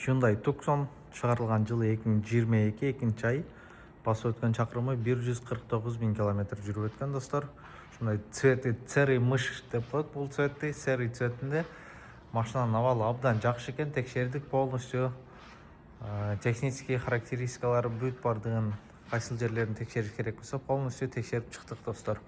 Hyundai Tucson шығарылған жылы 2022 екінші ай. Басып өткен шақырымы 149 000 километр жүріп өткен достар. Шундай цветі церый мыш деп қояды. Бұл цветті серый цветінде машинаның авалы абдан жақсы екен. Текшердік полностью. Технический характеристикалары бүт бардығын, қайсыл жерлерін текшеріш керек болса, полностью текшеріп шықтық достар.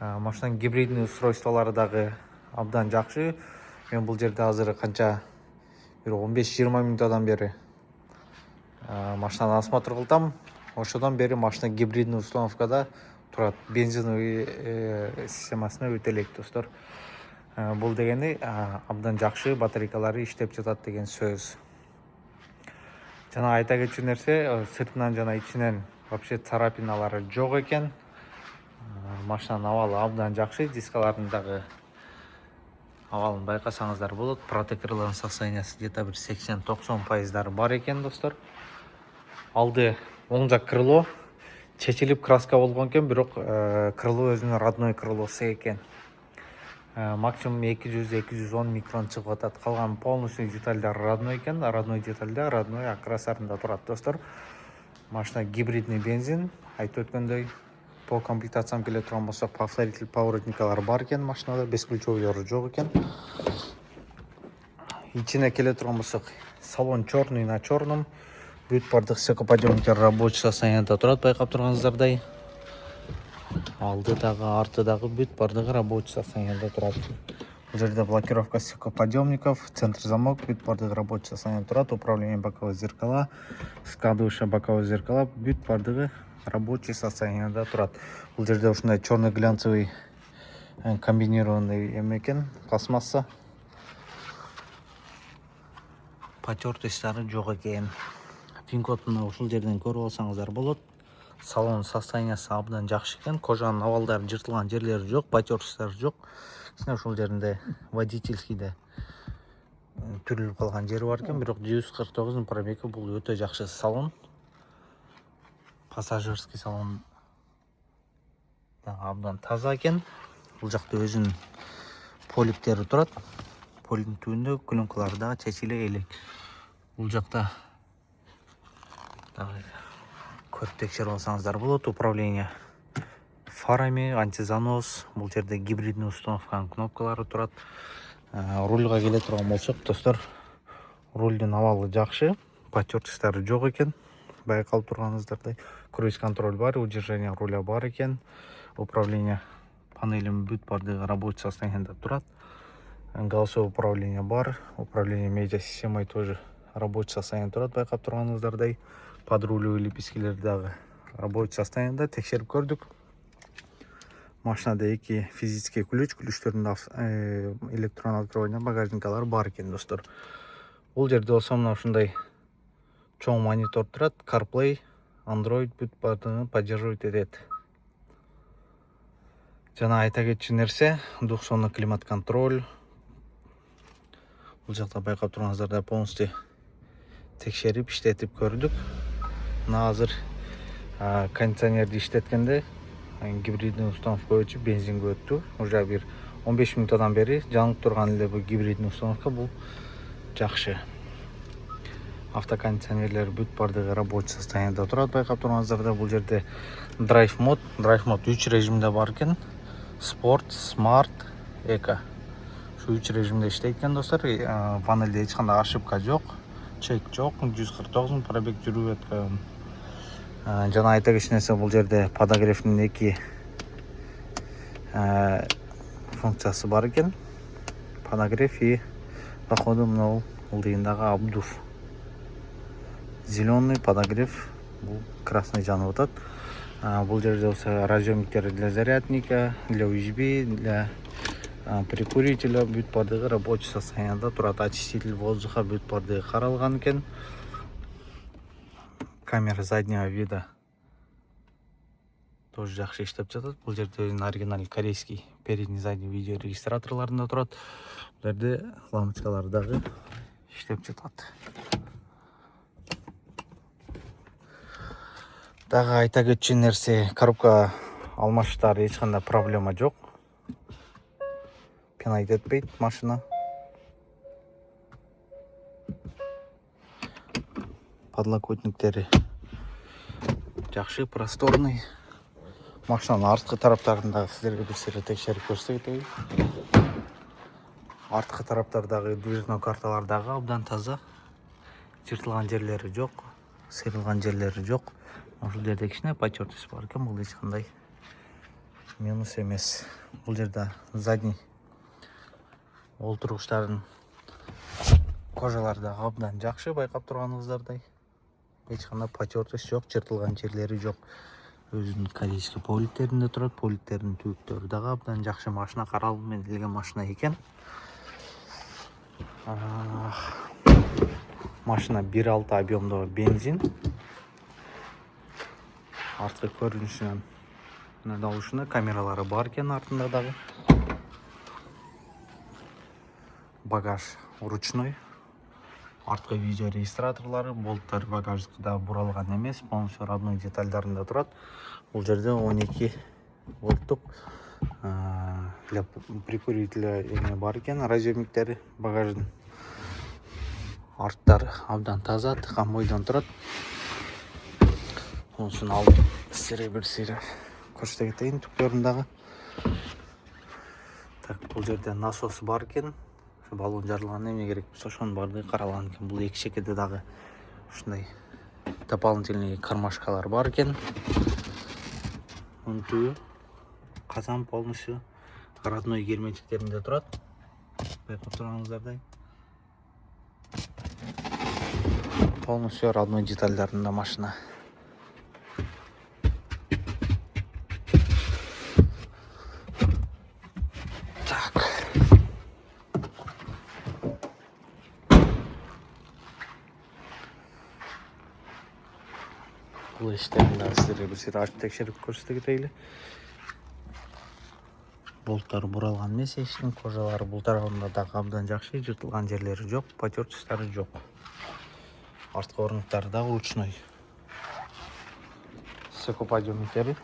Машинаның гибридный устройстволары дағы абдан жақсы. Мен бұл жерде азыр қанша 15-20 минутадан бері машинаны осмотр қылдым. Ошодан бері машина гибридный установкада тұрады. Бензиновый системасына өте элек достар. Бұл дегені абдан жақсы, батарейкалары иштеп жатат деген сөз. Жана айта кетчү нерсе, сыртынан жана ичинен вообще царапиналары жок экен. Машинанын абалы абдан жакшы, дискаларындагы абалын байкасаңыздар болот. Протекторлордун состояниясы где-то бир 80-90% бар экен достор. Алды оң жак крыло чечилип краска болгон экен, бирок крыло өзүнүн родной крылосу экен. Максимум 200-210 микрон чыгып атат. Калган полностью детальдар родной экен. Родной детальда, родной окрасарында турат достор. Машина гибридный бензин. Айтып өткөндөй, по комплектациям келе турган болсок, повторитель поворотникалар бар экен машинада, бесключовыйлары жок экен. Ичине келе турган болсок, салон черный на черном. Бүт бардык стеклоподъемниктер рабочий состоянияда турат, байкап турганыңыздардай. Алды дагы, арты дагы бүт бардыгы рабочий состоянияда турат. Бул жерде блокировка стеклоподъемников, центр замок, бүт бардыгы рабочий состоянияда турат. Управление боковые зеркала, складывающие боковые зеркала, бүт бардыгы рабочий состоянияда турат. Бул жерде ушундай черный глянцевый комбинированный экен, пластмасса. Потертостары жок экен. Пин-кодун ушул жерден көрүп алсаңыздар болот. Салон состояниясы абдан жакшы экен. Кожанын абалдары жыртылган жерлери жок, потертостары жок. Ушул жеринде водительскийде түрүлүп калган жери бар экен, бирок 149 пробеги, бул өтө жакшы салон. Пассажирский салон абдан таза экен. Бул жакта өзүнүн полиптери турат. Полиптин түбүндө клюнкалары дагы чечиле элек. Бул жакта дагы көрүп текшерип алсаңыздар болот. Управление фарами, антизанос. Бул жерде гибридный установканын кнопкалары турат. Рульга келе турган болсок достор, рульдун абалы жакшы, потертостары жок экен. Байкалып турганыңыздардай, круиз контроль бар, удержание руля бар экен. Управление панелин бүт бардыгы рабочий состоянияда турат. Голосовое управление бар, управление медиасистемой тоже рабочий состоянияда турат, байкап турганыңыздардай. Подрулевый лепесткелер дагы рабочий состоянияда, текшерип көрдүк. Машинада 2 физический ключ, ключтөрүндө электронный открывание багажникалар бар экен достор. Бул жерде болсо мына ушундай чоң монитор турат, CarPlay, Android бүт бардыгын поддерживать этет. Жана айта кетчү нерсе, двухзонный климат контроль. Бул жакта байкап турганыңыздардай полностью текшерип иштетип көрдүк. Мына азыр кондиционерди иштеткенде гибридный установка өчүп бензинге өттү. Уже бир 15 минутадан бери жанып турган эле бул гибридный установка, бул жакшы. Автокондиционерлер бүт бардыгы рабочий состоянияда турат, байкап турганыңыздарда. Бул жерде драйв мод 3 режимде бар экен. Спорт, смарт, эко. Шу 3 режимде иштейт экен достор. Панелде эч кандай ошибка жок, чек жок, 149 пробег жүрүп өткөн. Жана айта кетчү нерсе, бул жерде подогревдин 2 функциясы бар экен. Подогрев и походу мына ылдыйындагы обдув. Зеленый подогрев, бул красный жанып атат. Бул жерде болсо разъемниктер для зарядника, для USB, для прикурителя бүт бардыгы рабочий состоянияда турат. Очиститель воздуха бүт бардыгы каралган экен. Камера заднего вида тоже жакшы иштеп жатат. Бул жерде өзүнүн оригинальный корейский передний задний видео регистраторларында турат. Бул жерде лампочкалар дагы иштеп жатат. Дагы айта кетчү нерсе, коробка алмаштары эч кандай проблема жок. Пинайт этпейт машина. подлокотниктери жакшы, просторный. Машинаның артқы тараптарындағы сіздерге бір сері текшеріп көрсетейін. Артқы тараптардағы движной карталардағы абдан таза. Жыртылған жерлері жоқ, сырылған жерлері жоқ. Бұл жерде кішкене потертость бар екен, бұл ешқандай минус емес. Бұл жерде задний олтырғыштардың кожалардағы абдан жақсы, байқап тұрғаныңыздардай. Ешқандай потертость жоқ, жыртылған жерлері жоқ. Өзінің корейский поликтерінде тұрады. Поликтердің түйіктері дағы абдан жақсы. Машина қаралыммен келген машина екен. Машина 1.6 объемдағы бензин. Артқы көрінішінен алушыны камералары бар екен артында дағы. Багаж ручной. Артқы видео регистраторлары, болттар багаждықта бұралған емес, полностью родной детальдарында тұрады. Бұл жерде 12 болттық для прикурителя бар екен, разъемниктері багаждың. Арттары абдан таза, тыққан бойдан тұрады. Онысын алып бір сері көрсете кетейін түктеріндағы. Бұл жерде насос бар екен. Баллон жарылған неме керек болса, ошоны барды қаралған екен. Бұл екі шекеде дағы ушундай дополнительный кармашкалар бар екен. Үнтуі қазан полностью родной герметиктерінде тұрады. Байқап тұрғаныңыздардай. Полностью родной детальдарында машина. Бұл іштерінде сіздерге бір сері ашып текшеріп көрсете кетейлі. Болттары бұралған емес, ештің кожалары бұл тарауында да абдан жақсы, жыртылған жерлері жоқ, потертостары жоқ. Артқы орындықтары да ручной. Стеклоподъемниктері.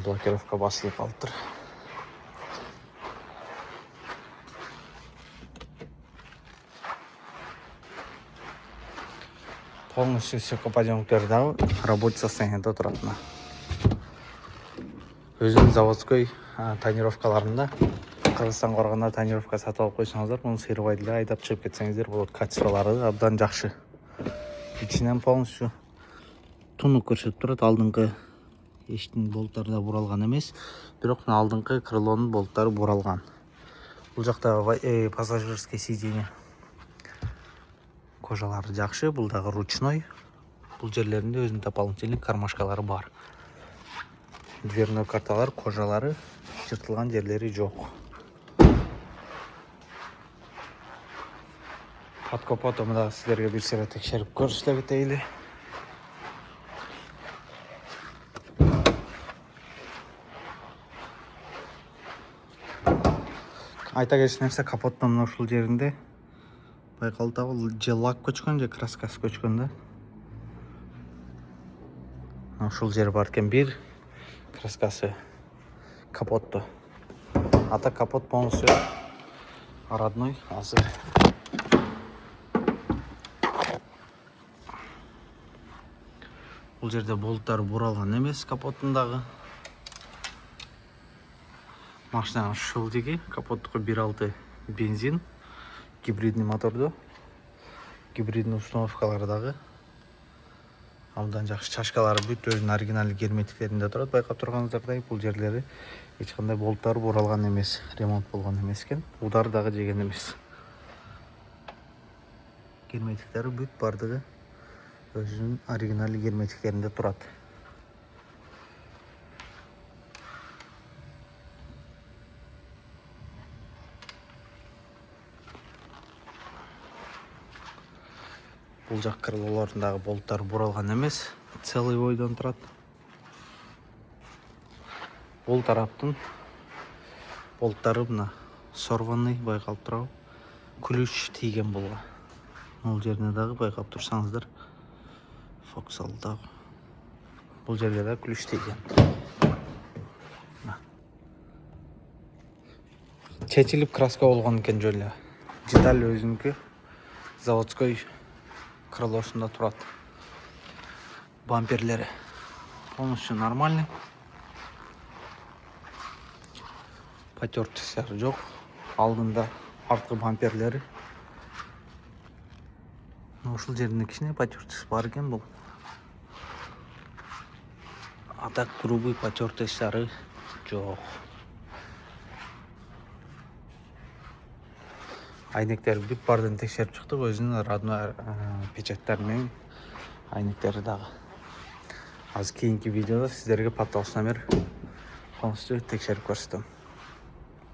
Блокировка басылып қалып тұр. Полностью стеклоподъемниктері рабочий состояниеде тұратына. Өзінің заводской тонировкаларында Қырғызстан қорғанда тонировка сатып алып қойсаңыздар, мұны сыйырбайды айдап шығып кетсеңіздер болады. Качестволары абдан жақсы. Içінен полностью тұнық көрсетіп тұрады. Алдыңғы ештің болттары да бұралған емес, бірақ алдыңғы крылоның болттары бұралған. Бұл жақта пассажирский сиденье кожалары жақсы, бұл дағы ручной. Бұл жерлерінде өзінің дополнительный кармашкалары бар. Дверной карталар, кожалары, жыртылған жерлері жоқ. Под капотом да сіздерге бір сері текшеріп көрсете кетейлі. Айта кеткен нәрсе, капоттың ушул жерінде байқалды, ол же лак көчкөн, же краскасы көчкөн да. Ушул жер бар екен, бір краскасы капотто. Ата капот полностью родной, азыр. Бұл жерде болттары бұралған емес капотындағы. Машинаның шылдығы, капоттықы 1.6 бензин, гибридный моторды, гибридный установкалардағы. Абдан жақсы чашкалары бүт өзінің оригинальный герметиктерінде тұрады. Байқап тұрғаныңыздардай, бұл жерлері ешқандай болттары бұралған емес, ремонт болған емес екен. Удар дағы жеген емес. Герметиктері бүт бардығы өзінің оригинальный герметиктерінде тұрады. Бұл жақ крылоларындағы болттар бұралған емес, целый ойдан тұрады. Бұл тараптың болттары бұна сорванный байқалып тұрау. Ключ тиген болға. Ол жеріне дағы байқап тұрсаңыздар. Фоксалдағы. Бұл жерге дағы ключ тиген. Чечиліп краска болған екен жөлі. Деталь өзіңкі заводской крылосунда турат. Бамперлери полностью нормальный. Потертостары жоқ. Алдында артқы бамперлері. Ушул жеринде кичине потертость бар экен бул. А так грубый потертостары жоқ. Айнектер бүт бардын текшерип чыктык, өзүнүн родной печаттары менен айнектери дагы. Азыр кийинки видеода сиздерге потолочномер полностью текшерип көрсөтөм.